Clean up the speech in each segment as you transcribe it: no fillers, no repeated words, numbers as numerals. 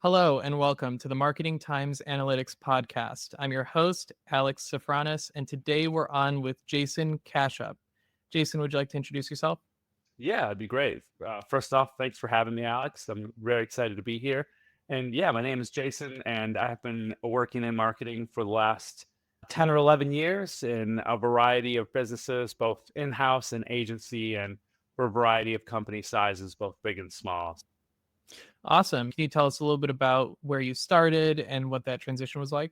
Hello and welcome to the Marketing Times Analytics podcast. I'm your host, Alex Sofronas, and today we're on with Jason Kashyap. Jason, would you like to introduce yourself? Yeah, it'd be great. First off, thanks for having me, Alex. I'm very excited to be here. And yeah, my name is Jason, and I've been working in marketing for the last 10 or 11 years in a variety of businesses, both in house and agency, and for a variety of company sizes, both big and small. Awesome. Can you tell us a little bit about where you started and what that transition was like?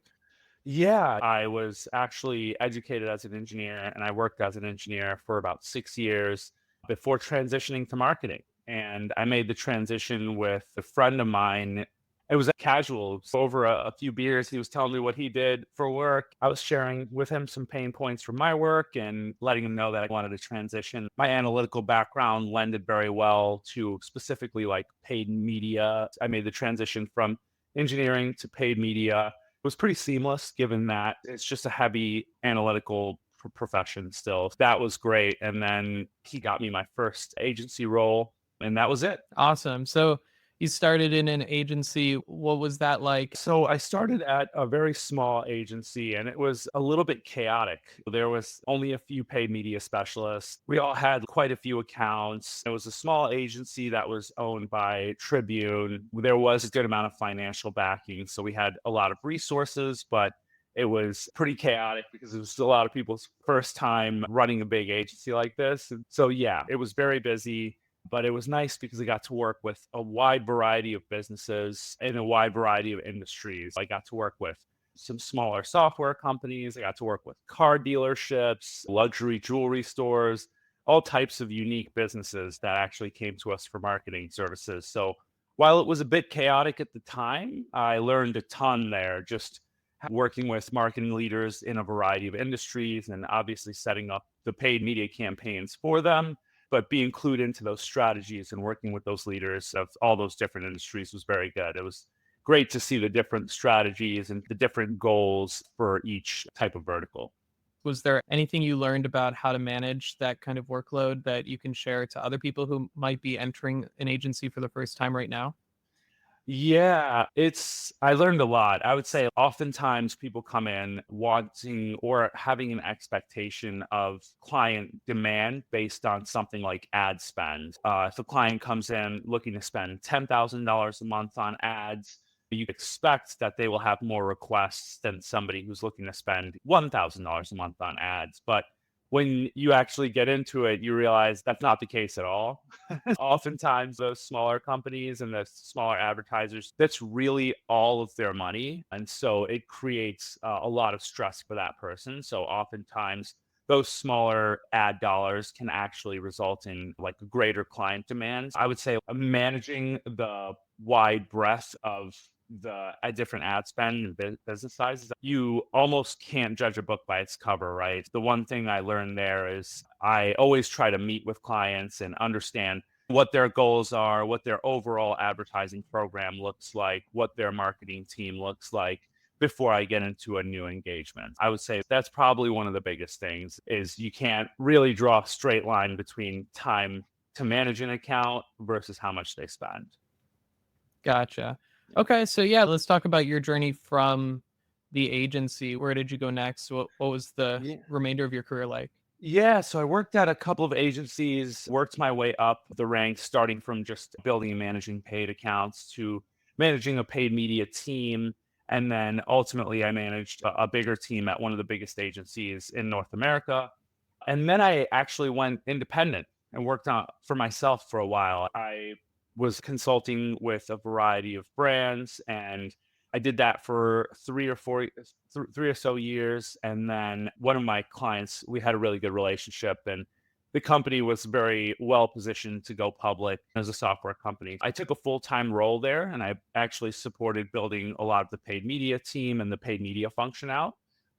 Yeah, I was actually educated as an engineer and I worked as an engineer for about 6 years before transitioning to marketing. And I made the transition with a friend of mine. It was a casual. So over a few beers. He was telling me what he did for work. I was sharing with him some pain points from my work and letting him know that I wanted to transition. My analytical background lended very well to specifically like paid media. I made the transition from engineering to paid media was pretty seamless given that it's just a heavy analytical profession still. That was great. And then he got me my first agency role, and that was it. Awesome. So you started in an agency. What was that like? So I started at a very small agency and it was a little bit chaotic. There was only a few paid media specialists. We all had quite a few accounts. It was a small agency that was owned by Tribune. There was a good amount of financial backing. So we had a lot of resources, but it was pretty chaotic because it was a lot of people's first time running a big agency like this. And so yeah, it was very busy, but it was nice because I got to work with a wide variety of businesses in a wide variety of industries. I got to work with some smaller software companies. I got to work with car dealerships, luxury jewelry stores, all types of unique businesses that actually came to us for marketing services. So while it was a bit chaotic at the time, I learned a ton there just working with marketing leaders in a variety of industries and obviously setting up the paid media campaigns for them, but being clued into those strategies and working with those leaders of all those different industries was very good. It was great to see the different strategies and the different goals for each type of vertical. Was there anything you learned about how to manage that kind of workload that you can share to other people who might be entering an agency for the first time right now? Yeah, I learned a lot. I would say oftentimes people come in wanting or having an expectation of client demand based on something like ad spend. If a client comes in looking to spend $10,000 a month on ads, you expect that they will have more requests than somebody who's looking to spend $1,000 a month on ads. But when you actually get into it, you realize that's not the case at all. Oftentimes, those smaller companies and the smaller advertisers, that's really all of their money. And so it creates a lot of stress for that person. So oftentimes, those smaller ad dollars can actually result in like a greater client demand. I would say managing the wide breadth of the different ad spend and business sizes, you almost can't judge a book by its cover, right? The one thing I learned there is I always try to meet with clients and understand what their goals are, what their overall advertising program looks like, what their marketing team looks like before I get into a new engagement. I would say that's probably one of the biggest things is you can't really draw a straight line between time to manage an account versus how much they spend. Gotcha. Okay, so yeah, let's talk about your journey from the agency. Where did you go next? What was the Yeah. remainder of your career like? Yeah, so I worked at a couple of agencies, worked my way up the ranks, starting from just building and managing paid accounts to managing a paid media team. And then ultimately, I managed a bigger team at one of the biggest agencies in North America. And then I actually went independent and worked on for myself for a while. I was consulting with a variety of brands and I did that for 3 or so years. And then one of my clients, we had a really good relationship and the company was very well positioned to go public as a software company. I took a full-time role there and I actually supported building a lot of the paid media team and the paid media function out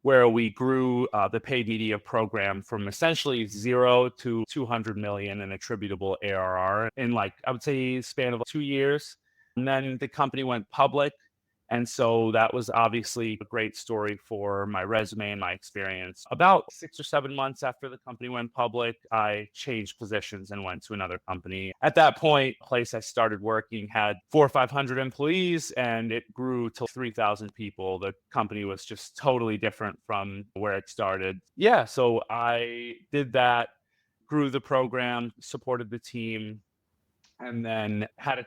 where we grew the paid media program from essentially 0 to 200 million in attributable ARR in like, I would say, span of 2 years. And then the company went public. And so that was obviously a great story for my resume and my experience. About 6 or 7 months after the company went public, I changed positions and went to another company. At that point, the place I started working had 400 or 500 employees, and it grew to 3,000 people. The company was just totally different from where it started. Yeah, so I did that, grew the program, supported the team, and then had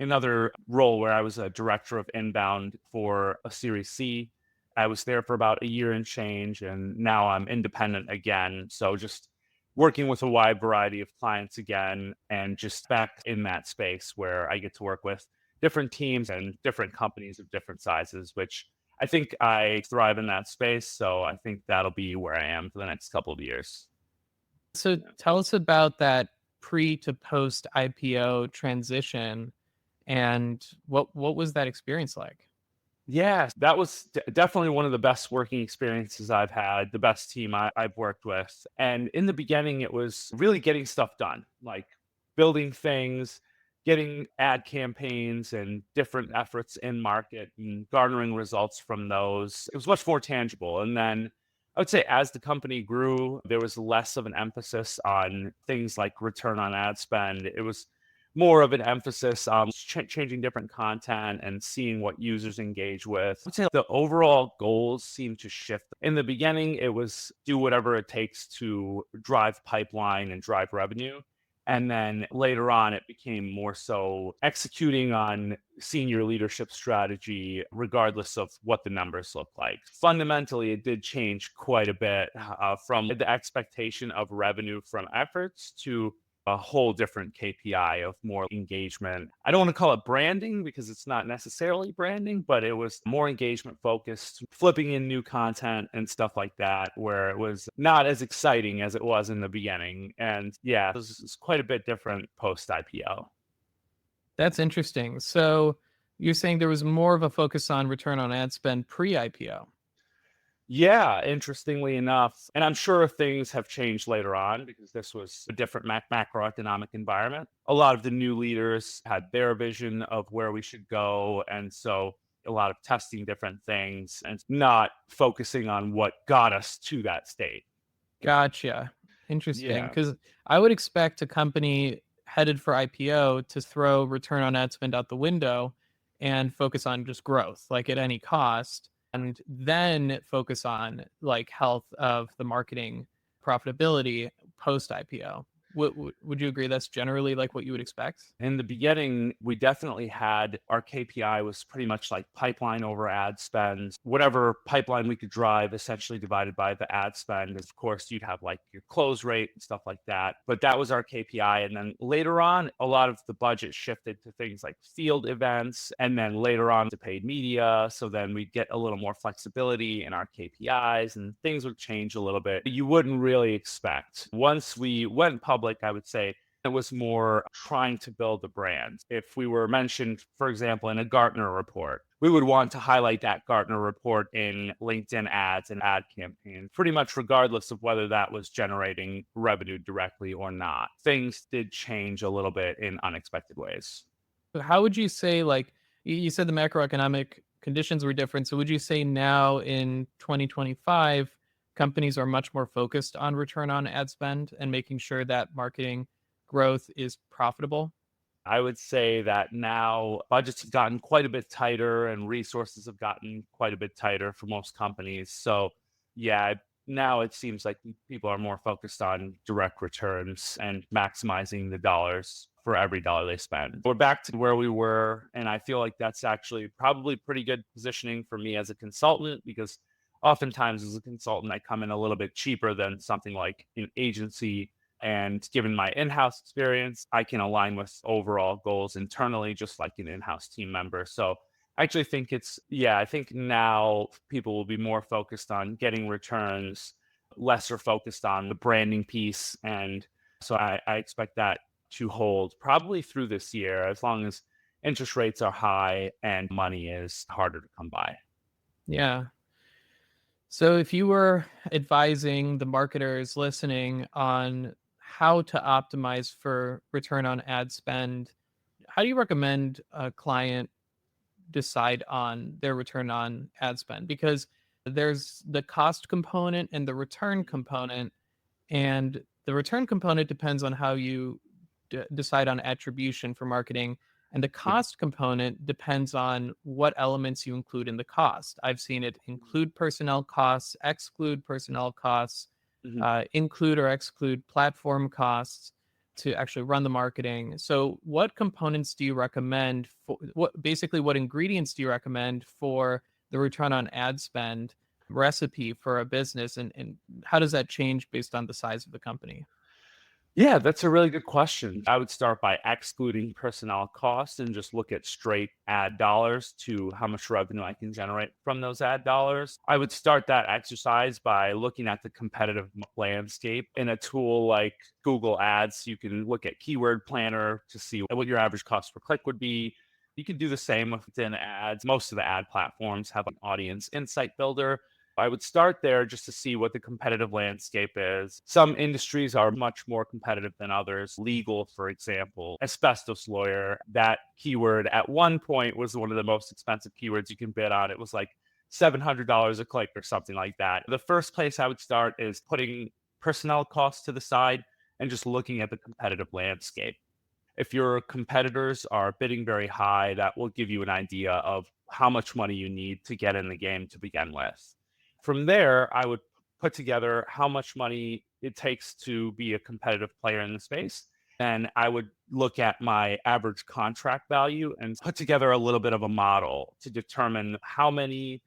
another role where I was a director of inbound for a Series C. I was there for about a year and change, and now I'm independent again. So just working with a wide variety of clients again, and just back in that space where I get to work with different teams and different companies of different sizes, which I think I thrive in that space. So I think that'll be where I am for the next couple of years. So tell us about that pre to post IPO transition and what was that experience like? Yeah, that was definitely one of the best working experiences I've had, the best team I've worked with. And in the beginning, it was really getting stuff done, like building things, getting ad campaigns and different efforts in market and garnering results from those. It was much more tangible. And then I would say as the company grew, there was less of an emphasis on things like return on ad spend. It was more of an emphasis on changing different content and seeing what users engage with. I would say the overall goals seem to shift. In the beginning, it was do whatever it takes to drive pipeline and drive revenue. And then later on, it became more so executing on senior leadership strategy, regardless of what the numbers look like. Fundamentally, it did change quite a bit from the expectation of revenue from efforts to a whole different KPI of more engagement. I don't want to call it branding because it's not necessarily branding, but it was more engagement focused, flipping in new content and stuff like that, where it was not as exciting as it was in the beginning. And yeah, this is quite a bit different post IPO. That's interesting. So you're saying there was more of a focus on return on ad spend pre IPO. Yeah, interestingly enough, and I'm sure things have changed later on because this was a different macroeconomic environment. A lot of the new leaders had their vision of where we should go. And so a lot of testing different things and not focusing on what got us to that state. Gotcha. Interesting. Yeah. Because I would expect a company headed for IPO to throw return on ad spend out the window and focus on just growth, like at any cost, and then focus on like health of the marketing profitability post IPO. Would you agree that's generally like what you would expect? In the beginning, we definitely had our KPI was pretty much like pipeline over ad spend. Whatever pipeline we could drive, essentially divided by the ad spend. Of course, you'd have like your close rate and stuff like that. But that was our KPI. And then later on, a lot of the budget shifted to things like field events and then later on to paid media. So then we'd get a little more flexibility in our KPIs and things would change a little bit. You wouldn't really expect. Once we went public, I would say it was more trying to build a brand. If we were mentioned, for example, in a Gartner report, we would want to highlight that Gartner report in LinkedIn ads and ad campaigns, pretty much regardless of whether that was generating revenue directly or not. Things did change a little bit in unexpected ways. So how would you say, like, you said the macroeconomic conditions were different. So would you say now in 2025, companies are much more focused on return on ad spend and making sure that marketing growth is profitable? I would say that now budgets have gotten quite a bit tighter and resources have gotten quite a bit tighter for most companies. So, yeah, now it seems like people are more focused on direct returns and maximizing the dollars for every dollar they spend. We're back to where we were. And I feel like that's actually probably pretty good positioning for me as a consultant because oftentimes as a consultant, I come in a little bit cheaper than something like an agency. And given my in-house experience, I can align with overall goals internally, just like an in-house team member. So I actually think I think now people will be more focused on getting returns, lesser focused on the branding piece. And so I expect that to hold probably through this year, as long as interest rates are high and money is harder to come by. Yeah. So if you were advising the marketers listening on how to optimize for return on ad spend, how do you recommend a client decide on their return on ad spend? Because there's the cost component and the return component, and the return component depends on how you decide on attribution for marketing. And the cost component depends on what elements you include in the cost. I've seen it include personnel costs, exclude personnel costs, Mhm. include or exclude platform costs to actually run the marketing. So, what components do you recommend for what ingredients do you recommend for the return on ad spend recipe for a business, and how does that change based on the size of the company? Yeah, that's a really good question. I would start by excluding personnel costs and just look at straight ad dollars to how much revenue I can generate from those ad dollars. I would start that exercise by looking at the competitive landscape. In a tool like Google Ads, you can look at Keyword Planner to see what your average cost per click would be. You can do the same within ads. Most of the ad platforms have an audience insight builder. I would start there just to see what the competitive landscape is. Some industries are much more competitive than others. Legal, for example, asbestos lawyer, that keyword at one point was one of the most expensive keywords you can bid on. It was like $700 a click or something like that. The first place I would start is putting personnel costs to the side and just looking at the competitive landscape. If your competitors are bidding very high, that will give you an idea of how much money you need to get in the game to begin with. From there, I would put together how much money it takes to be a competitive player in the space. And I would look at my average contract value and put together a little bit of a model to determine how many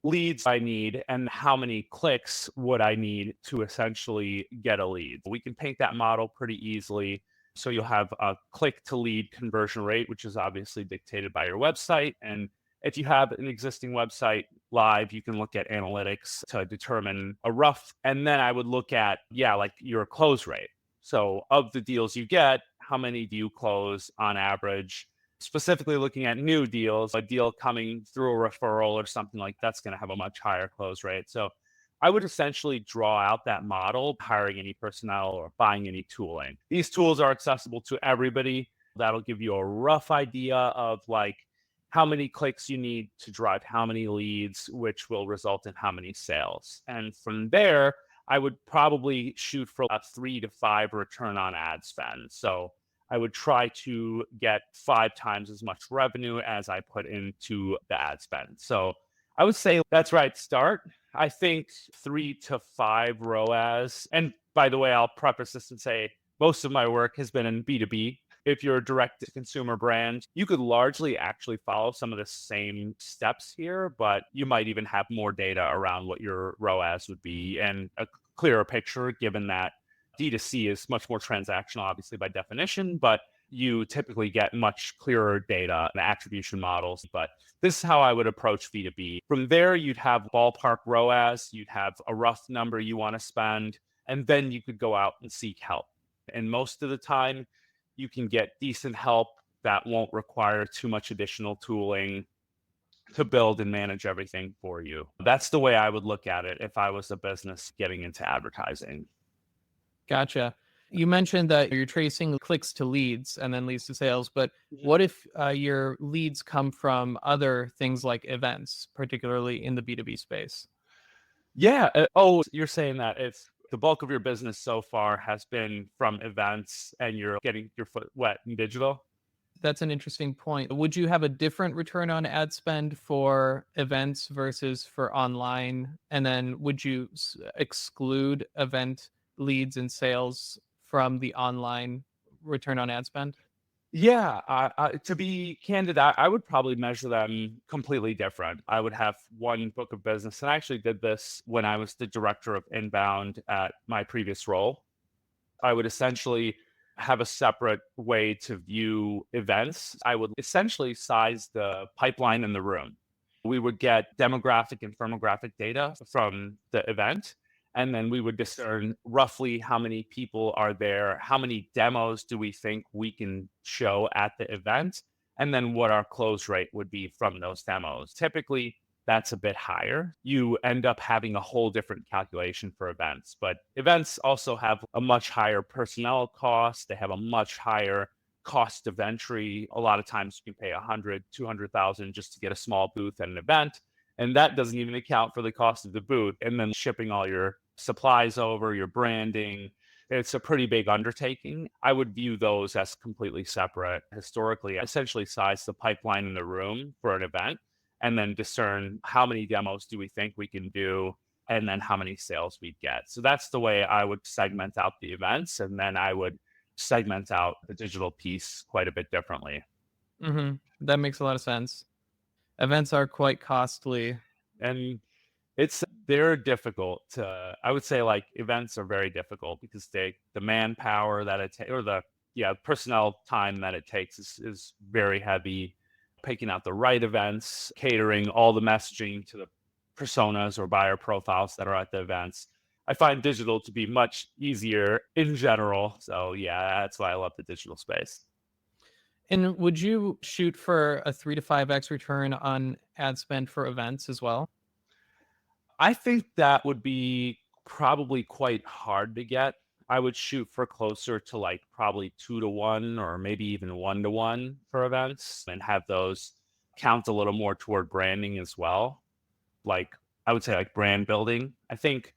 leads I need and how many clicks would I need to essentially get a lead. We can paint that model pretty easily. So you'll have a click to lead conversion rate, which is obviously dictated by your website. And if you have an existing website live, you can look at analytics to determine a rough. And then I would look at, yeah, like your close rate. So of the deals you get, how many do you close on average? Specifically looking at new deals, a deal coming through a referral or something like that's going to have a much higher close rate. So I would essentially draw out that model, hiring any personnel or buying any tooling. These tools are accessible to everybody. That'll give you a rough idea of like how many clicks you need to drive how many leads, which will result in how many sales. And from there, I would probably shoot for a 3 to 5 return on ad spend. So I would try to get 5 times as much revenue as I put into the ad spend. So I would say that's right. Start. I think 3 to 5 ROAS. And by the way, I'll preface this and say most of my work has been in B2B. If you're a direct to consumer brand, you could largely actually follow some of the same steps here, but you might even have more data around what your ROAS would be and a clearer picture given that D2C is much more transactional, obviously, by definition, but you typically get much clearer data and attribution models. But this is how I would approach B2B. From there, you'd have ballpark ROAS, you'd have a rough number you want to spend, and then you could go out and seek help. And most of the time, you can get decent help that won't require too much additional tooling to build and manage everything for you. That's the way I would look at it if I was a business getting into advertising. Gotcha. You mentioned that you're tracing clicks to leads and then leads to sales, but Mhm. what if your leads come from other things like events, particularly in the B2B space? Yeah. You're saying that if the bulk of your business so far has been from events and you're getting your foot wet in digital? That's an interesting point. Would you have a different return on ad spend for events versus for online? And then would you exclude event leads and sales from the online return on ad spend? Yeah, to be candid, I would probably measure them completely different. I would have one book of business, and I actually did this when I was the director of inbound at my previous role. I would essentially have a separate way to view events. I would essentially size the pipeline in the room. We would get demographic and firmographic data from the event, and then we would discern roughly how many people are there, how many demos do we think we can show at the event, and then what our close rate would be from those demos. Typically, that's a bit higher. You end up having a whole different calculation for events. But events also have a much higher personnel cost. They have a much higher cost of entry. A lot of times you can pay 100, 200,000 just to get a small booth at an event. And that doesn't even account for the cost of the booth. And then shipping all your supplies over, your branding. It's a pretty big undertaking. I would view those as completely separate. Historically, I essentially size the pipeline in the room for an event and then discern how many demos do we think we can do and then how many sales we'd get. So that's the way I would segment out the events. And then I would segment out the digital piece quite a bit differently. That makes a lot of sense. Events are quite costly. And they're difficult to, I would say, like, events are very difficult because the manpower that it takes, or the personnel time that it takes is very heavy. Picking out the right events, catering all the messaging to the personas or buyer profiles that are at the events. I find digital to be much easier in general. So yeah, that's why I love the digital space. And would you shoot for a 3 to 5x return on ad spend for events as well? I think that would be probably quite hard to get. I would shoot for closer to like probably 2 to 1 or maybe even 1 to 1 for events and have those count a little more toward branding as well. Like, I would say, like, brand building. I think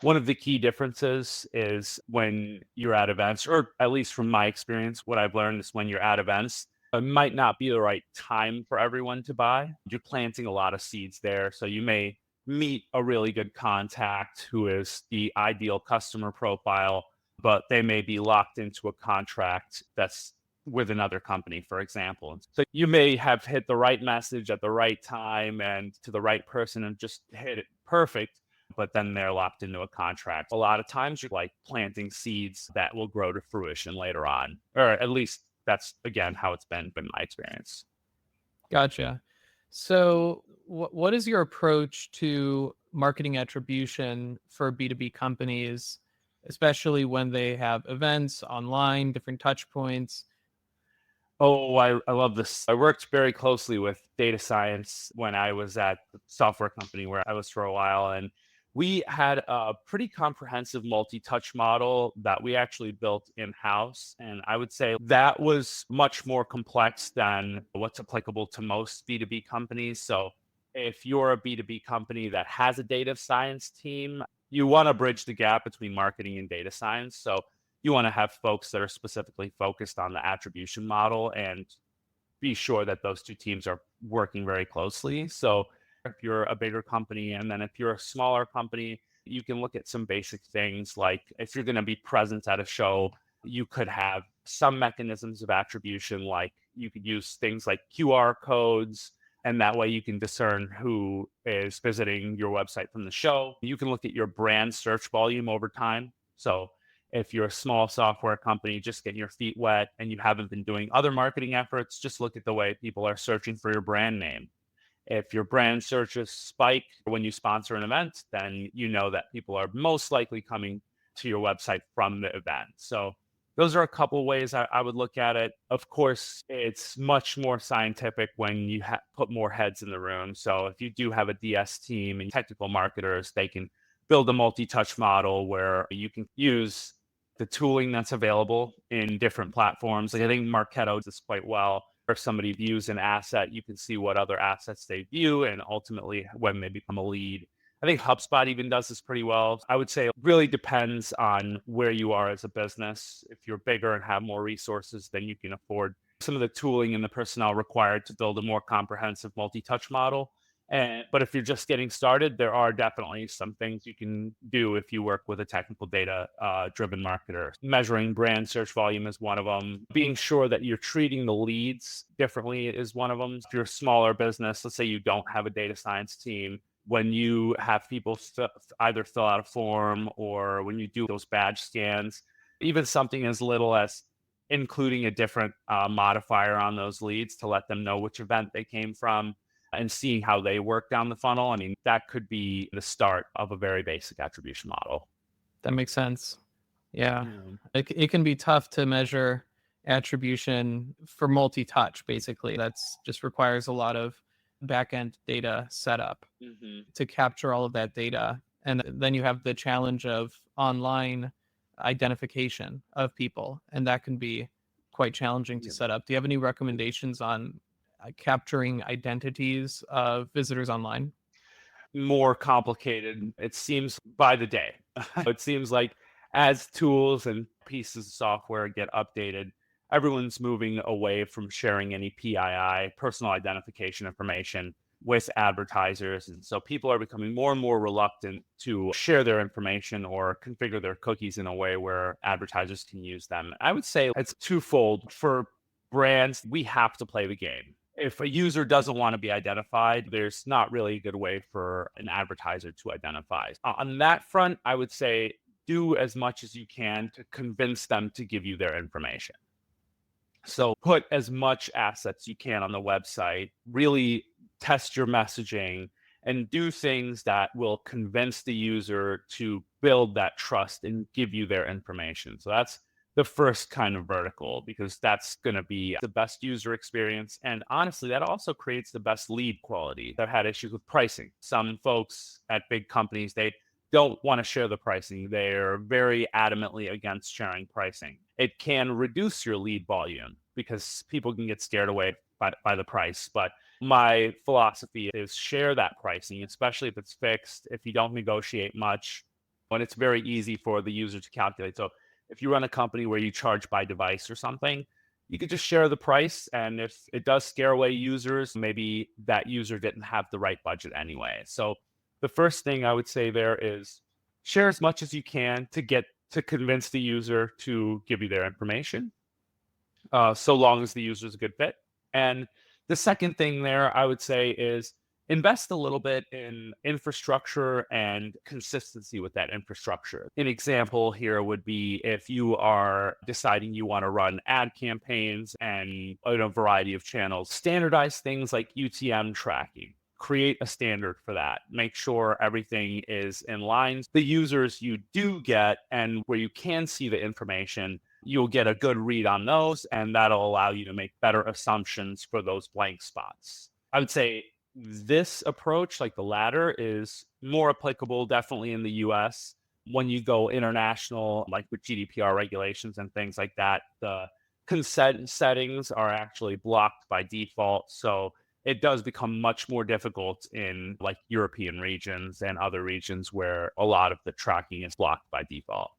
one of the key differences is when you're at events, or at least from my experience, what I've learned is when you're at events, it might not be the right time for everyone to buy. You're planting a lot of seeds there. So you may meet a really good contact who is the ideal customer profile, but they may be locked into a contract that's with another company, for example. So you may have hit the right message at the right time and to the right person and just hit it perfect, but then they're locked into a contract. A lot of times you're like planting seeds that will grow to fruition later on, or at least that's, again, how it's been my experience. Gotcha. So, what is your approach to marketing attribution for B2B companies, especially when they have events online, different touch points? Oh, I love this. I worked very closely with data science when I was at the software company where I was for a while. And we had a pretty comprehensive multi-touch model that we actually built in-house. And I would say that was much more complex than what's applicable to most B2B companies. So if you're a B2B company that has a data science team, you want to bridge the gap between marketing and data science. So you want to have folks that are specifically focused on the attribution model and be sure that those two teams are working very closely. So if you're a bigger company, and then if you're a smaller company, you can look at some basic things like if you're going to be present at a show, you could have some mechanisms of attribution, like you could use things like QR codes, and that way you can discern who is visiting your website from the show. You can look at your brand search volume over time. So if you're a small software company just getting your feet wet and you haven't been doing other marketing efforts, just look at the way people are searching for your brand name. If your brand searches spike when you sponsor an event, then you know that people are most likely coming to your website from the event. So those are a couple ways I would look at it. Of course, it's much more scientific when you put more heads in the room. So if you do have a DS team and technical marketers, they can build a multi-touch model where you can use the tooling that's available in different platforms. Like, I think Marketo does this quite well. If somebody views an asset, you can see what other assets they view and ultimately when they become a lead. I think HubSpot even does this pretty well. I would say it really depends on where you are as a business. If you're bigger and have more resources, then you can afford some of the tooling and the personnel required to build a more comprehensive multi-touch model. But if you're just getting started, there are definitely some things you can do if you work with a technical data driven marketer. Measuring brand search volume is one of them. Being sure that you're treating the leads differently is one of them. If you're a smaller business, let's say you don't have a data science team, when you have people either fill out a form or when you do those badge scans, even something as little as including a different modifier on those leads to let them know which event they came from and seeing how they work down the funnel. I mean, that could be the start of a very basic attribution model. That makes sense. Yeah. It can be tough to measure attribution for multi-touch, basically. That's just requires a lot of back-end data setup to capture all of that data. And then you have the challenge of online identification of people. And that can be quite challenging to set up. Do you have any recommendations on capturing identities of visitors online? More complicated, it seems, by the day. It seems like as tools and pieces of software get updated, everyone's moving away from sharing any PII, personal identification information, with advertisers. And so people are becoming more and more reluctant to share their information or configure their cookies in a way where advertisers can use them. I would say it's twofold. For brands, we have to play the game. If a user doesn't want to be identified, there's not really a good way for an advertiser to identify. On that front, I would say do as much as you can to convince them to give you their information. So put as much assets you can on the website, really test your messaging and do things that will convince the user to build that trust and give you their information. So that's the first kind of vertical, because that's going to be the best user experience. And honestly, that also creates the best lead quality. I've had issues with pricing. Some folks at big companies, they don't want to share the pricing. They're very adamantly against sharing pricing. It can reduce your lead volume because people can get scared away by the price. But my philosophy is share that pricing, especially if it's fixed, if you don't negotiate much, when it's very easy for the user to calculate. So if you run a company where you charge by device or something, you could just share the price. And if it does scare away users, maybe that user didn't have the right budget anyway. So the first thing I would say there is share as much as you can to get to convince the user to give you their information, so long as the user is a good fit. And the second thing there, I would say, is invest a little bit in infrastructure and consistency with that infrastructure. An example here would be if you are deciding you want to run ad campaigns and in a variety of channels, standardize things like UTM tracking. Create a standard for that. Make sure everything is in line. The users you do get and where you can see the information, you'll get a good read on those, and that'll allow you to make better assumptions for those blank spots. I would say this approach, like the latter, is more applicable definitely in the US. When you go international, like with GDPR regulations and things like that, the consent settings are actually blocked by default. So it does become much more difficult in like European regions and other regions where a lot of the tracking is blocked by default.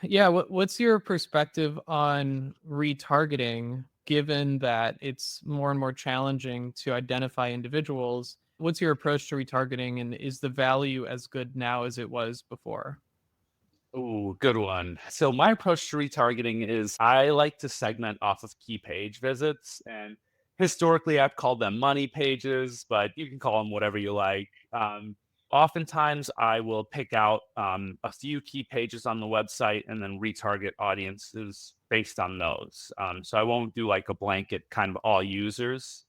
Yeah, what's your perspective on retargeting, given that it's more and more challenging to identify individuals? What's your approach to retargeting, and is the value as good now as it was before? Ooh, good one. So my approach to retargeting is I like to segment off of key page visits. And historically, I've called them money pages, but you can call them whatever you like. Oftentimes, I will pick out a few key pages on the website and then retarget audiences based on those. So I won't do like a blanket kind of all users.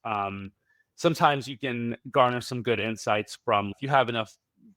Sometimes you can garner some good insights from if you have enough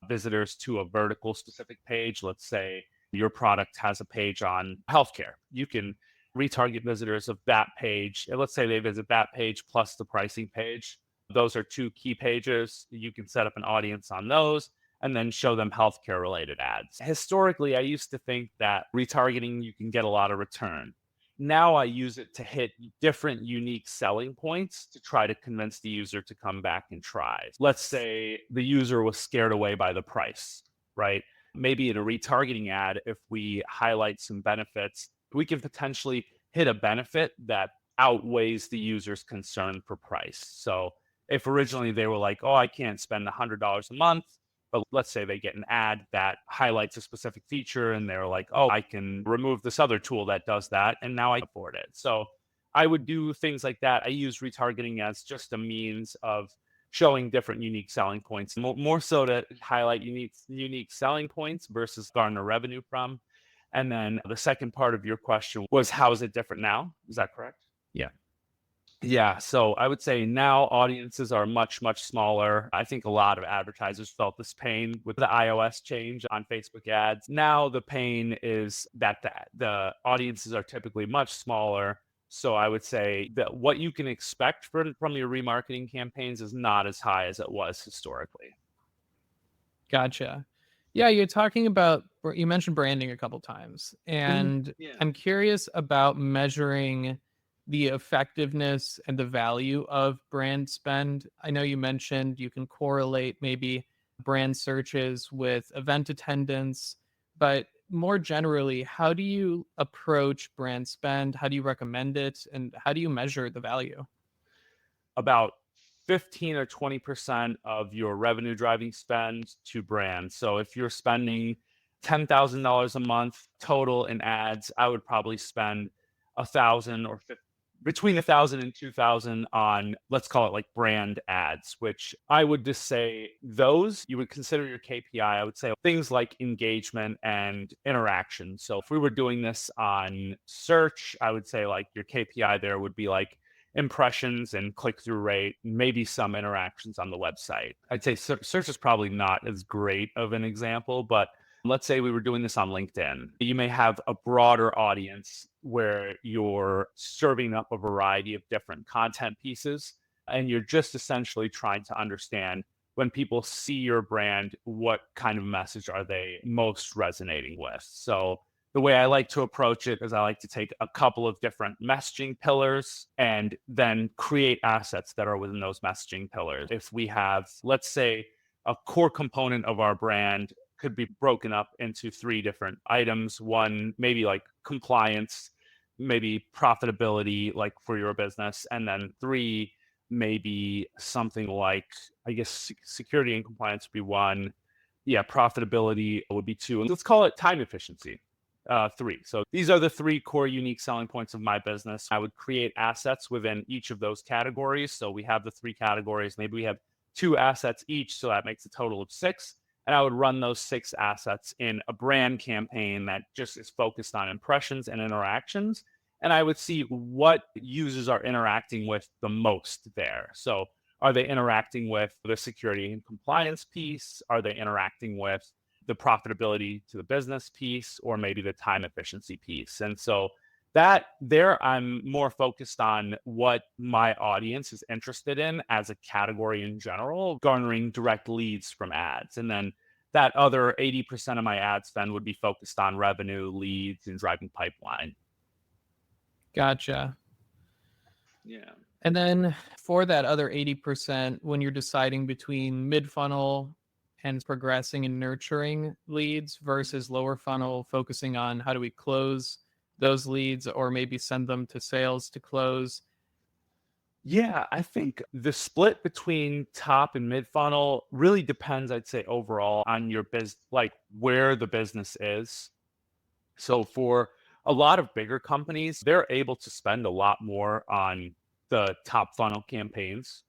visitors to a vertical specific page. Let's say your product has a page on healthcare. You can retarget visitors of that page. And let's say they visit that page plus the pricing page. Those are two key pages. You can set up an audience on those and then show them healthcare related ads. Historically, I used to think that retargeting, you can get a lot of return. Now I use it to hit different unique selling points to try to convince the user to come back and try. Let's say the user was scared away by the price, right? Maybe in a retargeting ad, if we highlight some benefits, we can potentially hit a benefit that outweighs the user's concern for price. So if originally they were like, oh, I can't spend $100 a month, but let's say they get an ad that highlights a specific feature and they're like, oh, I can remove this other tool that does that, and now I can afford it. So I would do things like that. I use retargeting as just a means of showing different unique selling points, more so to highlight unique selling points versus garner revenue from. And then the second part of your question was, how is it different now? Is that correct? Yeah. Yeah, so I would say now audiences are much, much smaller. I think a lot of advertisers felt this pain with the iOS change on Facebook ads. Now the pain is that the audiences are typically much smaller. So I would say that what you can expect from your remarketing campaigns is not as high as it was historically. Gotcha. Yeah, you're talking about, you mentioned branding a couple times, Mhm. and Yeah. I'm curious about measuring the effectiveness and the value of brand spend? I know you mentioned you can correlate maybe brand searches with event attendance, but more generally, how do you approach brand spend? How do you recommend it? And how do you measure the value? About 15 or 20% of your revenue driving spend to brand. So if you're spending $10,000 a month total in ads, I would probably spend 1,000 or between 1,000 and 2,000 on, let's call it like brand ads, which I would just say those you would consider your KPI. I would say things like engagement and interaction. So if we were doing this on search, I would say like your KPI there would be like impressions and click-through rate, maybe some interactions on the website. I'd say search is probably not as great of an example, but let's say we were doing this on LinkedIn. You may have a broader audience where you're serving up a variety of different content pieces, and you're just essentially trying to understand when people see your brand, what kind of message are they most resonating with? So the way I like to approach it is I like to take a couple of different messaging pillars and then create assets that are within those messaging pillars. If we have, let's say, a core component of our brand could be broken up into 3 different items. One, maybe like compliance, maybe profitability, like for your business. And then 3, maybe something like, I guess, security and compliance would be 1. Yeah, profitability would be 2. And let's call it time efficiency. 3. So these are the 3 core unique selling points of my business. I would create assets within each of those categories. So we have the 3 categories. Maybe we have 2 assets each. So that makes a total of 6. And I would run those 6 assets in a brand campaign that just is focused on impressions and interactions. And I would see what users are interacting with the most there. So are they interacting with the security and compliance piece? Are they interacting with the profitability to the business piece, or maybe the time efficiency piece? And so that there, I'm more focused on what my audience is interested in as a category in general, garnering direct leads from ads. And then that other 80% of my ad spend would be focused on revenue, leads, and driving pipeline. Gotcha. Yeah. And then for that other 80%, when you're deciding between mid funnel and progressing and nurturing leads versus lower funnel, focusing on how do we close those leads or maybe send them to sales to close. Yeah, I think the split between top and mid funnel really depends, I'd say, overall on your like where the business is. So for a lot of bigger companies, they're able to spend a lot more on the top funnel campaigns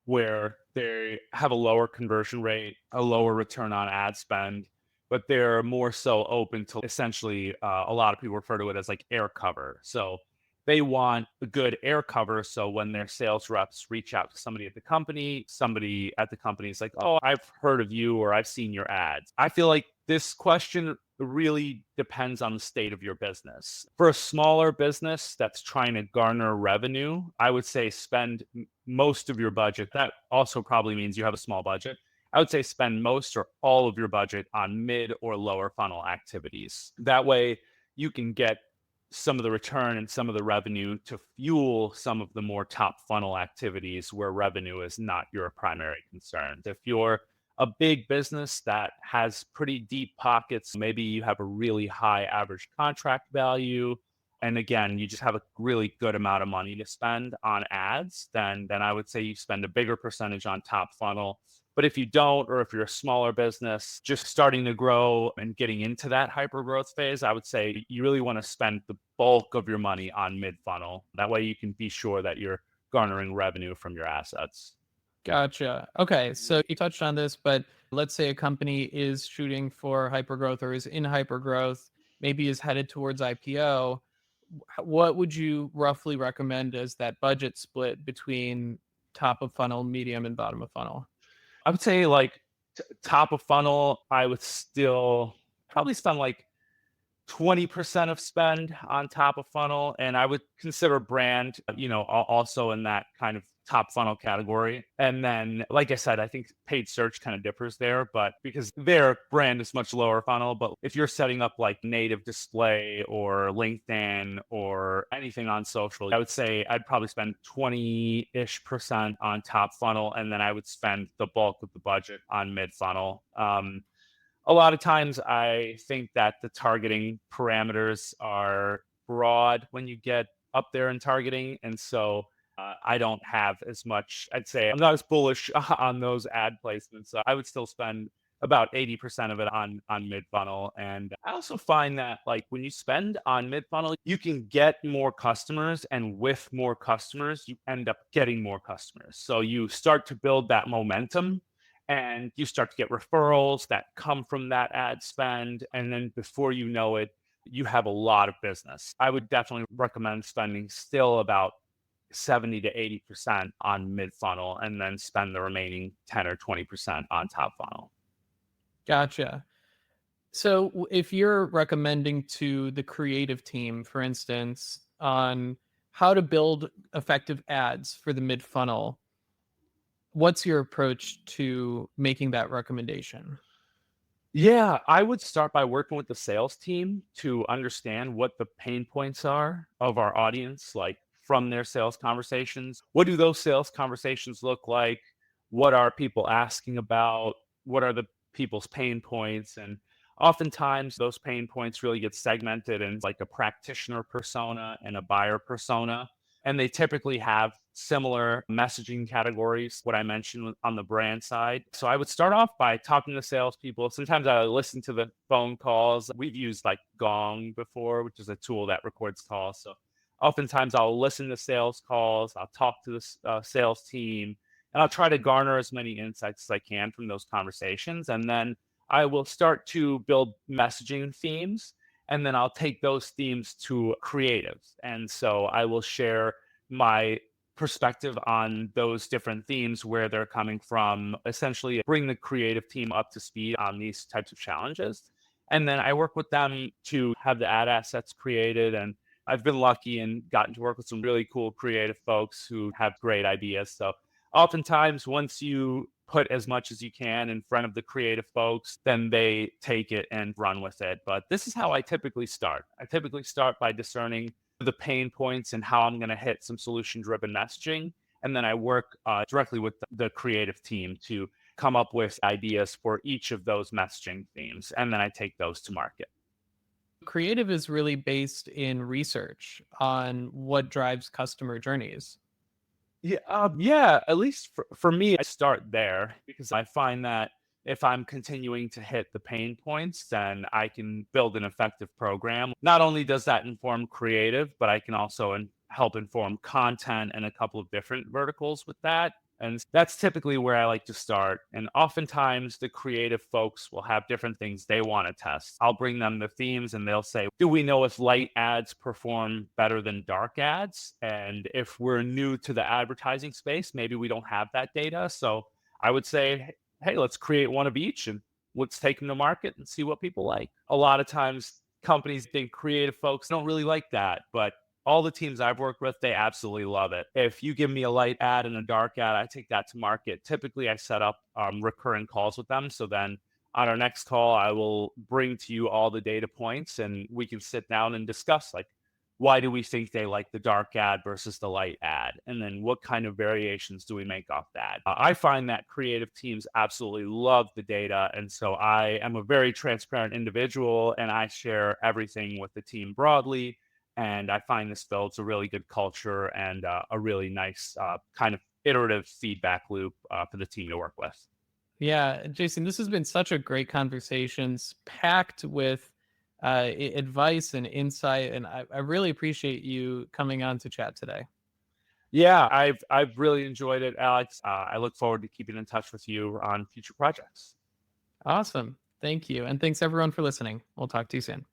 where they have a lower conversion rate, a lower return on ad spend, but they're more so open to essentially a lot of people refer to it as like air cover. So they want a good air cover. So when their sales reps reach out to somebody at the company is like, oh, I've heard of you or I've seen your ads. I feel like this question really depends on the state of your business. For a smaller business that's trying to garner revenue, I would say spend most of your budget. That also probably means you have a small budget. I would say spend most or all of your budget on mid or lower funnel activities. That way you can get some of the return and some of the revenue to fuel some of the more top funnel activities where revenue is not your primary concern. If you're a big business that has pretty deep pockets, maybe you have a really high average contract value, and again, you just have a really good amount of money to spend on ads, then I would say you spend a bigger percentage on top funnel. But if you don't, or if you're a smaller business just starting to grow and getting into that hyper growth phase, I would say you really want to spend the bulk of your money on mid funnel. That way you can be sure that you're garnering revenue from your assets. Gotcha. Okay. So you touched on this, but let's say a company is shooting for hypergrowth or is in hypergrowth, maybe is headed towards IPO. What would you roughly recommend as that budget split between top of funnel, medium, and bottom of funnel? I would say like top of funnel, I would still probably spend like 20% of spend on top of funnel. And I would consider brand, also in that kind of top funnel category. And then, like I said, I think paid search kind of differs there, but because their brand is much lower funnel. But if you're setting up like native display or LinkedIn or anything on social, I would say I'd probably spend 20-ish% on top funnel. And then I would spend the bulk of the budget on mid funnel. A lot of times I think that the targeting parameters are broad when you get up there in targeting. And so I don't have as much, I'd say I'm not as bullish on those ad placements. So I would still spend about 80% of it on mid funnel. And I also find that like when you spend on mid funnel, you can get more customers, and with more customers, you end up getting more customers. So you start to build that momentum, and you start to get referrals that come from that ad spend. And then before you know it, you have a lot of business. I would definitely recommend spending still about 70 to 80% on mid funnel, and then spend the remaining 10 or 20% on top funnel. Gotcha. So if you're recommending to the creative team, for instance, on how to build effective ads for the mid funnel, what's your approach to making that recommendation? Yeah, I would start by working with the sales team to understand what the pain points are of our audience, like from their sales conversations. What do those sales conversations look like? What are people asking about? What are the people's pain points? And oftentimes those pain points really get segmented in like a practitioner persona and a buyer persona. And they typically have similar messaging categories, what I mentioned on the brand side. So I would start off by talking to salespeople. Sometimes I listen to the phone calls. We've used like Gong before, which is a tool that records calls. So oftentimes I'll listen to sales calls, I'll talk to the sales team, and I'll try to garner as many insights as I can from those conversations. And then I will start to build messaging themes, and then I'll take those themes to creatives. And so I will share my perspective on those different themes, where they're coming from, essentially bring the creative team up to speed on these types of challenges. And then I work with them to have the ad assets created. And I've been lucky and gotten to work with some really cool creative folks who have great ideas. So oftentimes, once you put as much as you can in front of the creative folks, then they take it and run with it. But this is how I typically start. I typically start by discerning the pain points and how I'm going to hit some solution driven messaging. And then I work directly with the creative team to come up with ideas for each of those messaging themes. And then I take those to market. Creative is really based in research on what drives customer journeys. Yeah. At least for me, I start there because I find that if I'm continuing to hit the pain points, then I can build an effective program. Not only does that inform creative, but I can also help inform content and a couple of different verticals with that. And that's typically where I like to start. And oftentimes the creative folks will have different things they want to test. I'll bring them the themes and they'll say, do we know if light ads perform better than dark ads? And if we're new to the advertising space, maybe we don't have that data. So I would say, hey, let's create one of each and let's take them to market and see what people like. A lot of times companies think creative folks don't really like that, but all the teams I've worked with, they absolutely love it. If you give me a light ad and a dark ad, I take that to market. Typically, I set up recurring calls with them. So then on our next call, I will bring to you all the data points and we can sit down and discuss like, why do we think they like the dark ad versus the light ad? And then what kind of variations do we make off that? I find that creative teams absolutely love the data. And so I am a very transparent individual and I share everything with the team broadly. And I find this builds a really good culture and a really nice kind of iterative feedback loop for the team to work with. Yeah, Jason, this has been such a great conversations packed with advice and insight. And I really appreciate you coming on to chat today. Yeah, I've really enjoyed it, Alex. I look forward to keeping in touch with you on future projects. Awesome. Thank you. And thanks everyone for listening. We'll talk to you soon.